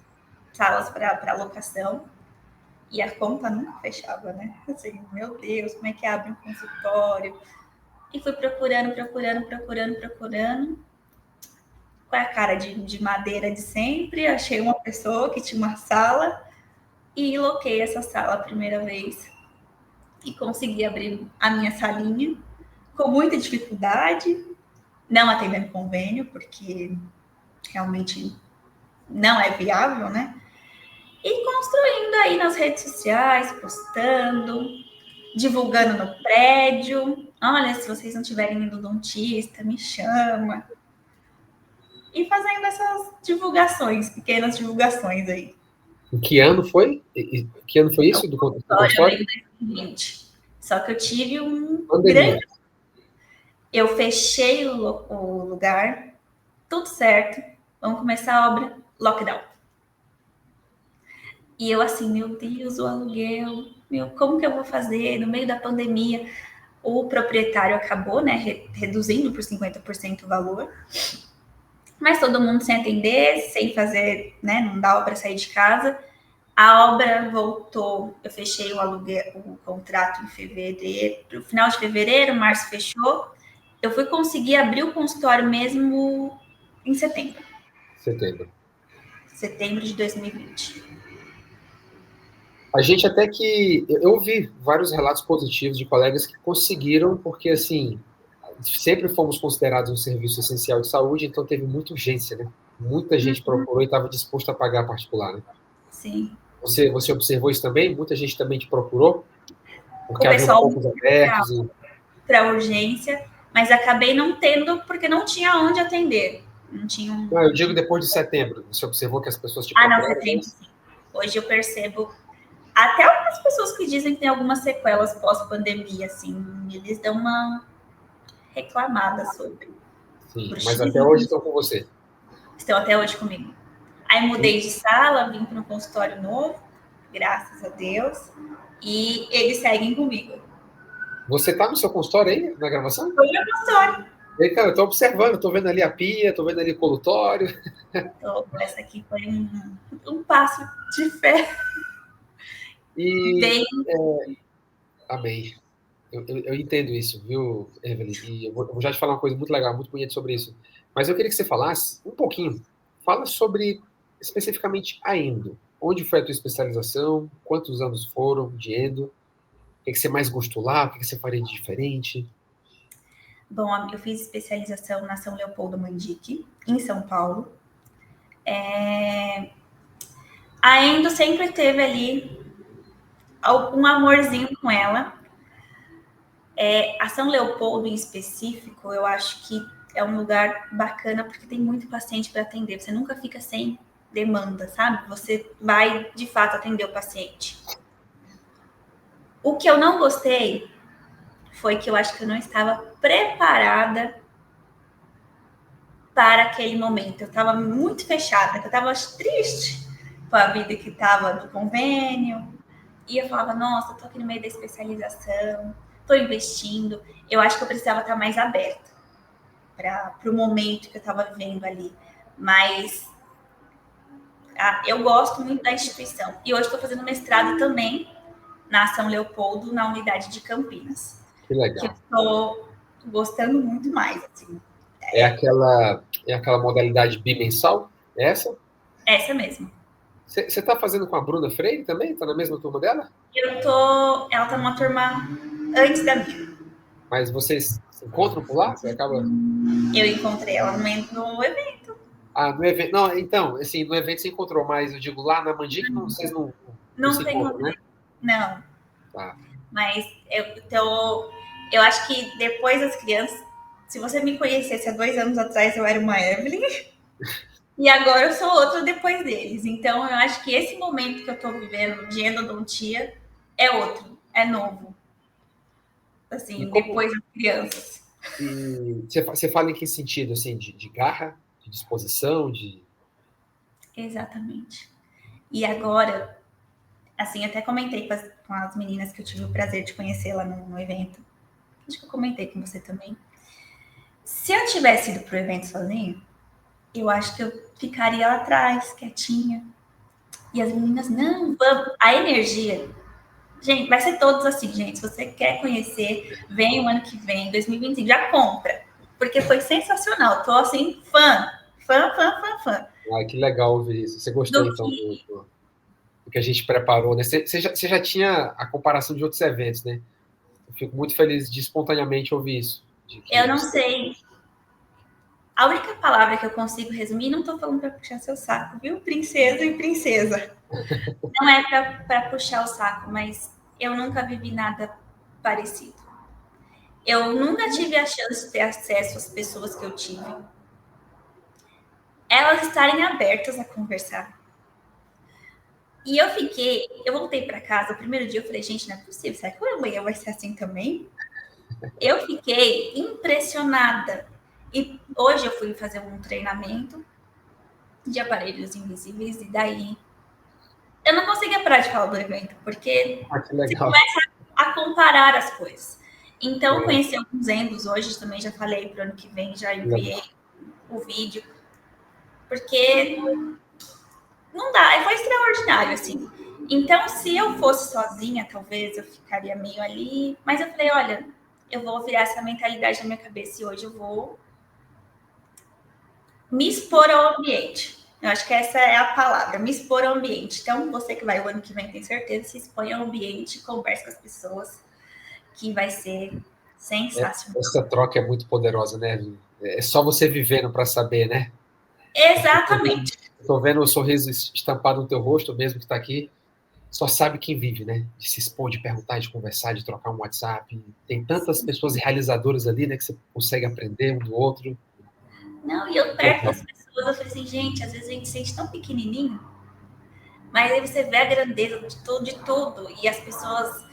salas para locação, e a conta nunca fechava, né? Assim, meu Deus, como é que abre um consultório? E fui procurando, com a cara de madeira de sempre, achei uma pessoa que tinha uma sala e loquei essa sala a primeira vez e consegui abrir a minha salinha com muita dificuldade, não atendendo convênio, porque realmente não é viável, né? E construindo aí nas redes sociais, postando, divulgando no prédio. Olha, se vocês não tiverem indo odontista, me chama. E fazendo essas divulgações, pequenas divulgações aí. Em que ano foi? Que ano foi isso do consultório? Em 2020. Só que eu tive grande... Eu fechei o lugar tudo certo, vamos começar a obra, lockdown. E eu assim, meu Deus, o aluguel, como que eu vou fazer no meio da pandemia? O proprietário acabou, né, reduzindo por 50% o valor, mas todo mundo sem atender, sem fazer, né, não dava para sair de casa. A obra voltou, eu fechei o aluguel, o contrato em fevereiro, no final de fevereiro, março fechou. Eu fui conseguir abrir o consultório mesmo em setembro. Setembro de 2020. A gente até que... Eu ouvi vários relatos positivos de colegas que conseguiram, porque, assim, sempre fomos considerados um serviço essencial de saúde, então teve muita urgência, né? Muita gente procurou e estava disposto a pagar particular, né? Sim. Você observou isso também? Muita gente também te procurou? Porque O havia pessoal poucos abertos e... para urgência, mas acabei não tendo porque não tinha onde atender. Não tinha um... Não, eu digo depois de setembro. Você observou que as pessoas te Não, procuraram? setembro sim. Hoje eu percebo até algumas pessoas que dizem que tem algumas sequelas pós-pandemia, assim, eles dão uma reclamada sobre. Sim, mas até Bruxismo. hoje estão com você. Estão até hoje comigo. Aí mudei de sala, vim para um consultório novo, graças a Deus, e eles seguem comigo. Você está no seu consultório aí, na gravação? Estou no meu consultório. Então, eu estou observando, estou vendo ali a pia, estou vendo ali o colutório. Essa aqui foi um passo de fé. E... Bem... Amém. Eu entendo isso, viu, Evelyn? E eu vou já te falar uma coisa muito legal, muito bonita sobre isso. Mas eu queria que você falasse um pouquinho. Fala sobre, especificamente, a endo. Onde foi a tua especialização? Quantos anos foram de endo? O que você mais gostou lá? O que você faria de diferente? Bom, eu fiz especialização na São Leopoldo Mandique, em São Paulo. A endo sempre teve ali um amorzinho com ela. A São Leopoldo, em específico, eu acho que é um lugar bacana porque tem muito paciente para atender. Você nunca fica sem demanda, sabe? Você vai, de fato, atender o paciente. O que eu não gostei foi que eu acho que eu não estava preparada para aquele momento. Eu estava muito fechada, eu estava triste com a vida que estava do convênio. E eu falava, nossa, tô aqui no meio da especialização, tô investindo. Eu acho que eu precisava estar mais aberta para o momento que eu estava vivendo ali. Mas eu gosto muito da instituição. E hoje estou fazendo mestrado também na São Leopoldo, na unidade de Campinas. Que legal. Que eu estou gostando muito mais. Assim. É aquela modalidade bimensal? É essa? Essa mesmo. Você está fazendo com a Bruna Freire também? Está na mesma turma dela? Ela está numa turma antes da minha. Mas vocês se encontram por lá? Você acaba... Eu encontrei ela no evento. No evento. Não, então, assim, no evento você encontrou, mas eu digo, lá na Mandique vocês não se encontram, né? Não. Tá. Mas eu acho que depois das crianças, se você me conhecesse há 2 anos atrás, eu era uma Evelyn. E agora eu sou outra depois deles. Então, eu acho que esse momento que eu estou vivendo de endodontia é outro, é novo. Assim, depois das crianças. E você fala em que sentido, assim, de garra, de disposição, de... Exatamente. E agora, assim, até comentei com as meninas que eu tive o prazer de conhecer lá no evento. Acho que eu comentei com você também. Se eu tivesse ido pro evento sozinho, eu acho que eu ficaria lá atrás, quietinha. E as meninas, não, vamos. A energia, gente, vai ser todos assim, gente. Se você quer conhecer, vem o ano que vem, 2025, já compra. Porque foi sensacional. Tô assim, fã. Ai, que legal ouvir isso. Você gostou, então, do que a gente preparou, né? Você já tinha a comparação de outros eventos, né? Eu fico muito feliz de espontaneamente ouvir isso. Eu não sei. A única palavra que eu consigo resumir, não tô falando para puxar seu saco, viu? Princesa e princesa. Não é para puxar o saco, mas eu nunca vivi nada parecido. Eu nunca tive a chance de ter acesso às pessoas que eu tive. Elas estarem abertas a conversar. E eu voltei para casa, o primeiro dia eu falei, gente, não é possível, será que amanhã vai ser assim também? Eu fiquei impressionada. E hoje eu fui fazer um treinamento de aparelhos invisíveis e daí eu não conseguia parar de falar do evento, porque Que você legal. começa a comparar as coisas. Então, conheci alguns endos hoje, também já falei para o ano que vem, já enviei o vídeo, porque não dá, foi extraordinário, assim. Então, se eu fosse sozinha, talvez eu ficaria meio ali, mas eu falei, olha, eu vou virar essa mentalidade na minha cabeça e hoje eu vou me expor ao ambiente. Eu acho que essa é a palavra, me expor ao ambiente. Então, você que vai o ano que vem, tem certeza, se expõe ao ambiente, converse com as pessoas, que vai ser sensacional. Essa troca é muito poderosa, né? É só você vivendo para saber, né? Exatamente. Estou vendo o sorriso estampado no teu rosto, mesmo que está aqui. Só sabe quem vive, né? De se expor, de perguntar, de conversar, de trocar um WhatsApp. Tem tantas pessoas realizadoras ali, né? Que você consegue aprender um do outro. Não, e eu perto das pessoas, eu falei assim, gente, às vezes a gente se sente tão pequenininho, mas aí você vê a grandeza de tudo e as pessoas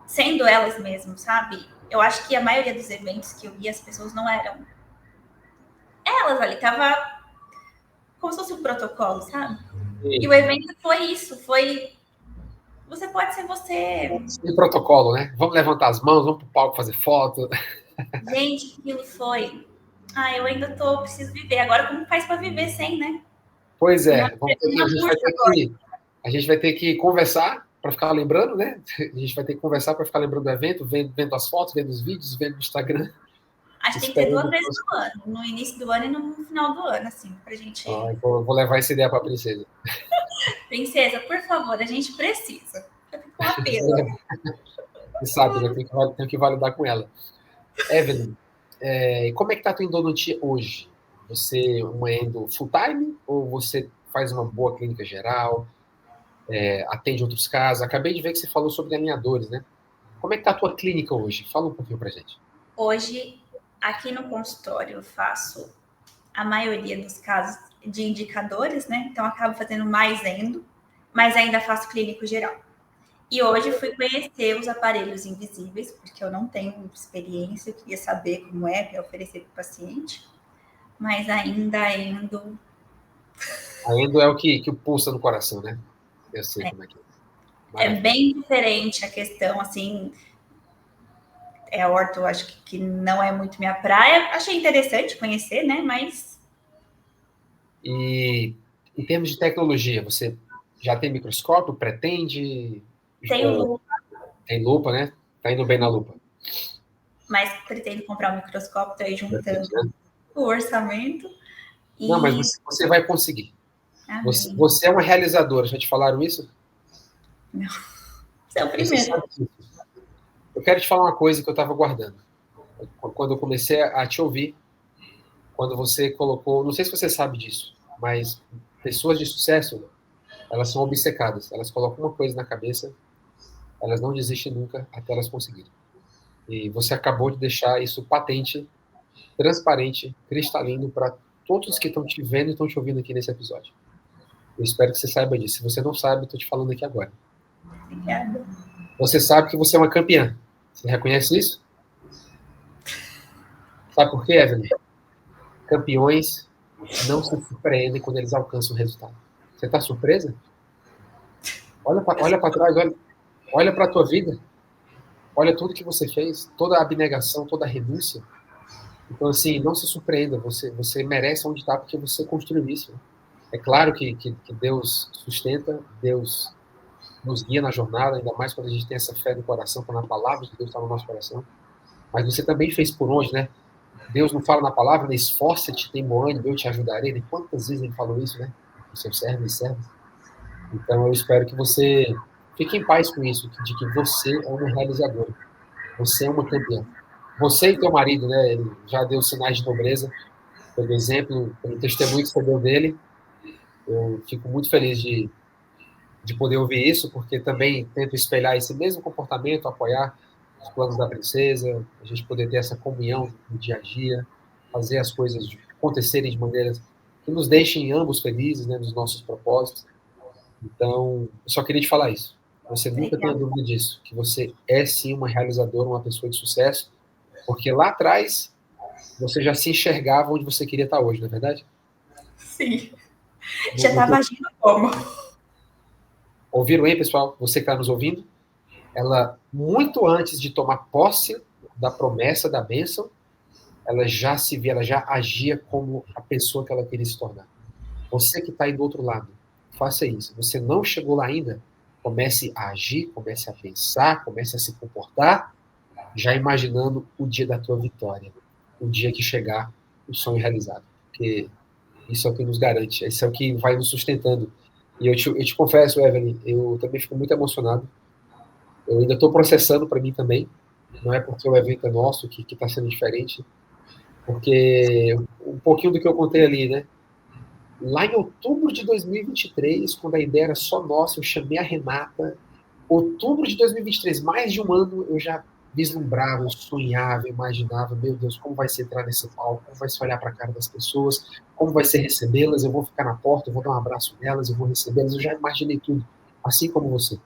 sendo elas mesmas, sabe? Eu acho que a maioria dos eventos que eu ia, as pessoas não eram elas ali, tava como se fosse um protocolo, sabe? E o evento foi isso, foi você pode ser você. E protocolo, né? Vamos levantar as mãos, vamos pro palco fazer foto. Gente, aquilo foi. Ah, eu ainda preciso viver. Agora, como faz para viver sem, né? Pois Não, é, a gente vai ter que conversar para ficar lembrando, né? A gente vai ter que conversar para ficar lembrando do evento, vendo as fotos, vendo os vídeos, vendo o Instagram. Acho que tem que ter 2 vezes no ano, no início do ano e no final do ano, assim, pra gente. Vou levar essa ideia para a princesa. Princesa, por favor, a gente precisa. Eu fico com apelo. Você sabe, né? Tenho que validar com ela. Evelyn, como é que tá a tua endodontia hoje? Você é uma endo full time ou você faz uma boa clínica geral, atende outros casos? Acabei de ver que você falou sobre alinhadores, né? Como é que tá a tua clínica hoje? Fala um pouquinho pra gente. Hoje, aqui no consultório, eu faço a maioria dos casos de indicadores, né? Então, acabo fazendo mais endo, mas ainda faço clínico geral. E hoje fui conhecer os aparelhos invisíveis, porque eu não tenho experiência, eu queria saber como é para oferecer para o paciente, mas ainda endo. A endo é o que pulsa no coração, né? Eu sei como é que é. É Maravilha. bem diferente a questão, assim, orto, acho que não é muito minha praia. Achei interessante conhecer, né? Mas. E em termos de tecnologia, você já tem microscópio? Pretende? Tenho lupa, Tem lupa, né? Tá indo bem na lupa. mas pretendo comprar um microscópio, estou aí Pretende, juntando né? o orçamento. Não, mas E. você vai conseguir. Amém. Você é uma realizadora, já te falaram isso? Não. Você é o Você primeiro. sabe disso. Eu quero te falar uma coisa que eu estava guardando. Quando eu comecei a te ouvir, quando você colocou, não sei se você sabe disso, mas pessoas de sucesso, elas são obcecadas. Elas colocam uma coisa na cabeça, elas não desistem nunca até elas conseguirem. E você acabou de deixar isso patente, transparente, cristalino para todos que estão te vendo e estão te ouvindo aqui nesse episódio. Eu espero que você saiba disso. Se você não sabe, estou te falando aqui agora. Obrigada. Você sabe que você é uma campeã. Você reconhece isso? Sabe por quê, Evelyn? Campeões não se surpreendem quando eles alcançam o resultado. Você está surpresa? Olha para trás, olha para a tua vida. Olha tudo que você fez, toda a abnegação, toda a renúncia. Então, assim, não se surpreenda. Você merece onde está porque você construiu isso. É claro que Deus sustenta, Deus nos guia na jornada, ainda mais quando a gente tem essa fé no coração, quando a palavra de Deus está no nosso coração. Mas você também fez por onde, né? Deus não fala na palavra, né? Esforça-te, tem bom ânimo, eu te ajudarei. Né? Quantas vezes ele falou isso, né? O seu servo e servos. Então, eu espero que você fique em paz com isso, de que você é uma realizadora. Você é uma campeã. Você e teu marido, né? Ele já deu sinais de nobreza, pelo exemplo, pelo testemunho que você deu dele. Eu fico muito feliz de poder ouvir isso, porque também tento espelhar esse mesmo comportamento, apoiar os planos da princesa, a gente poder ter essa comunhão no dia a dia, fazer as coisas acontecerem de maneiras que nos deixem ambos felizes, né, nos nossos propósitos. Então, eu só queria te falar isso. Você nunca tenha Obrigada. dúvida disso, que você é sim uma realizadora, uma pessoa de sucesso, porque lá atrás você já se enxergava onde você queria estar hoje, não é verdade? Sim. Já estava agindo como? Ouviram aí, pessoal? Você que está nos ouvindo? Ela, muito antes de tomar posse da promessa, da bênção, ela já se via, ela já agia como a pessoa que ela queria se tornar. Você que está aí do outro lado, faça isso. Você não chegou lá ainda, comece a agir, comece a pensar, comece a se comportar, já imaginando o dia da tua vitória, o dia que chegar o sonho realizado. Porque isso é o que nos garante, isso é o que vai nos sustentando. E eu te confesso, Evelyn, eu também fico muito emocionado. Eu ainda estou processando para mim também. Não é porque o evento é nosso que está sendo diferente, porque um pouquinho do que eu contei ali, né? Lá em outubro de 2023, quando a ideia era só nossa, eu chamei a Renata. Outubro de 2023, mais de um ano, eu já vislumbrava, eu sonhava, eu imaginava, meu Deus, como vai ser entrar nesse palco, como vai ser olhar para a cara das pessoas, como vai ser recebê-las, eu vou ficar na porta, eu vou dar um abraço nelas, eu vou recebê-las, eu já imaginei tudo, assim como você.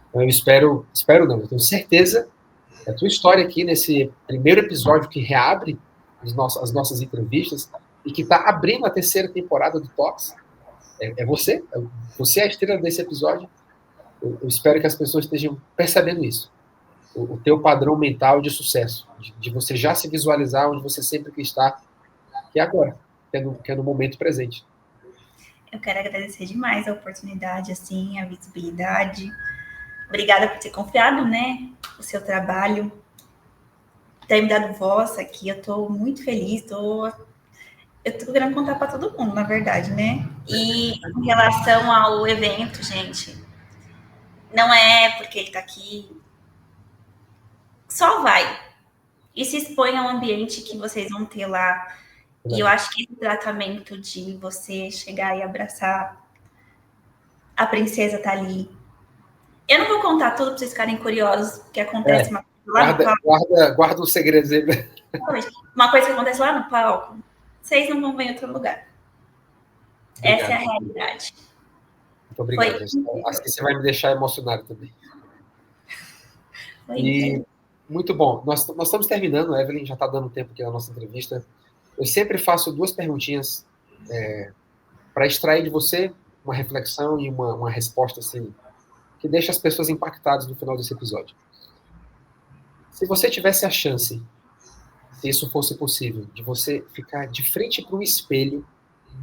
Então, eu espero não, eu tenho certeza que a tua história aqui nesse primeiro episódio que reabre as nossas entrevistas e que está abrindo a terceira temporada do Talks, é você. Você é a estrela desse episódio. Eu espero que as pessoas estejam percebendo isso. O teu padrão mental de sucesso, de você já se visualizar onde você sempre quis estar, que é agora, que é no momento presente. Eu quero agradecer demais a oportunidade, assim, a visibilidade. Obrigada por ter confiado, né? O seu trabalho, ter me dado voz aqui. Eu estou muito feliz, eu tô querendo contar para todo mundo, na verdade, né? E em relação ao evento, gente, não é porque ele tá aqui, só vai. E se expõe ao ambiente que vocês vão ter lá. E eu acho que esse tratamento de você chegar e abraçar a princesa tá ali. Eu não vou contar tudo para vocês ficarem curiosos, porque acontece uma coisa lá no palco. Guarda os segredos aí. Uma coisa que acontece lá no palco, vocês não vão ver em outro lugar. Obrigado. Essa é a realidade. Muito obrigado. Acho que você vai me deixar emocionado também. E muito bom. Nós estamos terminando, a Evelyn já está dando tempo aqui na nossa entrevista. Eu sempre faço duas perguntinhas para extrair de você uma reflexão e uma resposta assim, que deixa as pessoas impactadas no final desse episódio. Se você tivesse a chance, se isso fosse possível, de você ficar de frente para um espelho,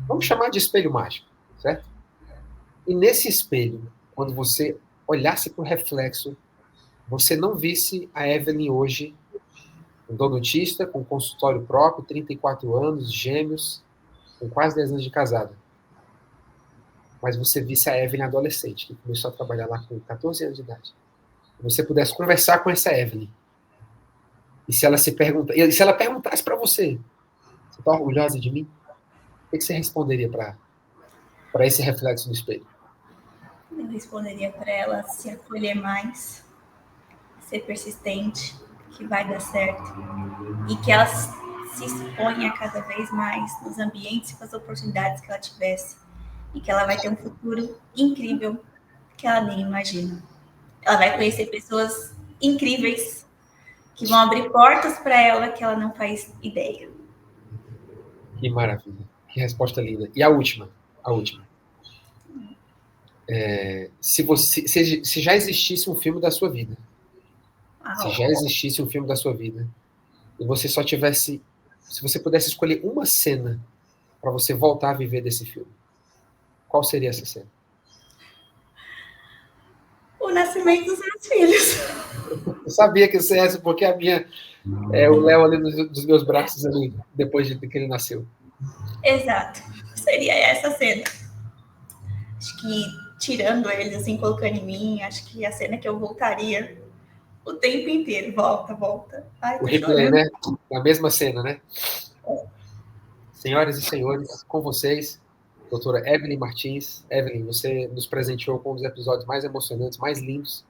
vamos chamar de espelho mágico, certo? E nesse espelho, quando você olhasse para o reflexo, você não visse a Evelyn hoje, odontista, com consultório próprio, 34 anos, gêmeos, com quase 10 anos de casada. Mas você visse a Evelyn adolescente, que começou a trabalhar lá com 14 anos de idade. E você pudesse conversar com essa Evelyn. E se ela perguntasse para você, você está orgulhosa de mim? O que você responderia para esse reflexo no espelho? Eu responderia para ela se acolher mais, ser persistente, que vai dar certo. E que ela se exponha cada vez mais nos ambientes e com as oportunidades que ela tivesse. E que ela vai ter um futuro incrível que ela nem imagina. Ela vai conhecer pessoas incríveis que vão abrir portas para ela que ela não faz ideia. Que maravilha. Que resposta linda. E a última. A última. Se já existisse um filme da sua vida, se já existisse um filme da sua vida, e você só tivesse, se você pudesse escolher uma cena para você voltar a viver desse filme, qual seria essa cena? O nascimento dos meus filhos. Eu sabia que isso é essa, porque a minha é o Léo ali dos meus braços ali, depois de que ele nasceu. Exato. Seria essa cena. Acho que tirando eles, assim, colocando em mim, acho que a cena que eu voltaria o tempo inteiro. Volta, volta. Ai, o replay, chorando. né? Na mesma cena, né? Senhoras e senhores, com vocês, doutora Evelyn Martins. Evelyn, você nos presenteou com um dos episódios mais emocionantes, mais lindos.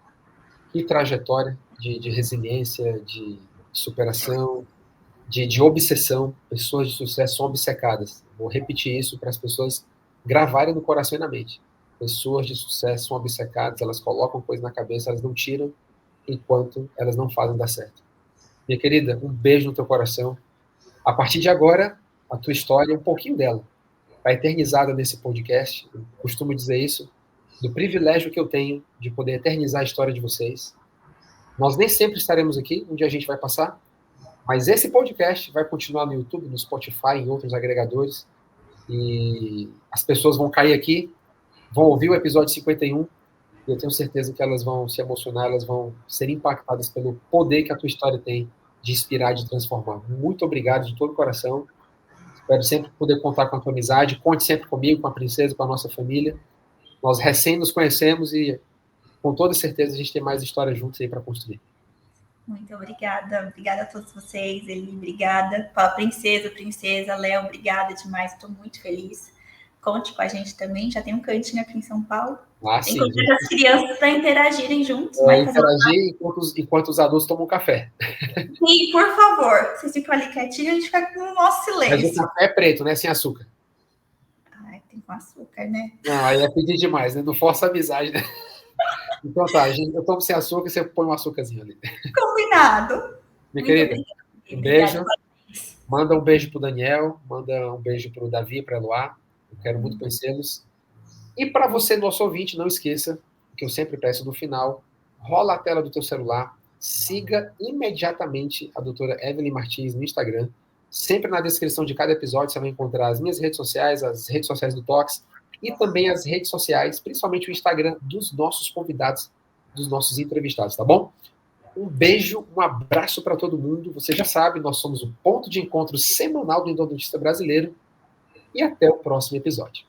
Que trajetória de resiliência, de superação, de obsessão. Pessoas de sucesso são obcecadas. Vou repetir isso para as pessoas gravarem no coração e na mente. Pessoas de sucesso são obcecadas, elas colocam coisa na cabeça, elas não tiram enquanto elas não fazem dar certo. Minha querida, um beijo no teu coração. A partir de agora, a tua história, um pouquinho dela, está eternizada nesse podcast. Eu costumo dizer isso, do privilégio que eu tenho de poder eternizar a história de vocês. Nós nem sempre estaremos aqui, um dia a gente vai passar, mas esse podcast vai continuar no YouTube, no Spotify, em outros agregadores, e as pessoas vão cair aqui, vão ouvir o episódio 51, e eu tenho certeza que elas vão se emocionar, elas vão ser impactadas pelo poder que a tua história tem de inspirar, de transformar. Muito obrigado de todo o coração. Espero sempre poder contar com a tua amizade. Conte sempre comigo, com a princesa, com a nossa família. Nós recém nos conhecemos e, com toda certeza, a gente tem mais histórias juntos aí para construir. Muito obrigada. Obrigada a todos vocês, Eli. Obrigada. Para a princesa, Léo, obrigada demais. Estou muito feliz. Conte com a gente também. Já tem um cantinho aqui em São Paulo. Tem que convidar as crianças para interagirem juntos. Interagir enquanto os adultos tomam café. Sim, por favor. Vocês ficam ali quietinhos, a gente fica com o nosso silêncio. Mas o café é preto, né? Sem açúcar. Ai, tem com açúcar, né? Não, aí é pedir demais, né? Não força a amizade, né? Então tá, eu tomo sem açúcar e você põe um açúcarzinho ali. Combinado. Minha querida, um beijo. Manda um beijo pro Daniel, manda um beijo pro Davi, pra Eloá. Eu quero muito conhecê-los. E para você, nosso ouvinte, não esqueça, que eu sempre peço no final, rola a tela do teu celular, siga imediatamente a doutora Evelyn Martins no Instagram. Sempre na descrição de cada episódio você vai encontrar as minhas redes sociais, as redes sociais do Tox, e também as redes sociais, principalmente o Instagram dos nossos convidados, dos nossos entrevistados, tá bom? Um beijo, um abraço para todo mundo. Você já sabe, nós somos o ponto de encontro semanal do endodontista brasileiro. E até o próximo episódio.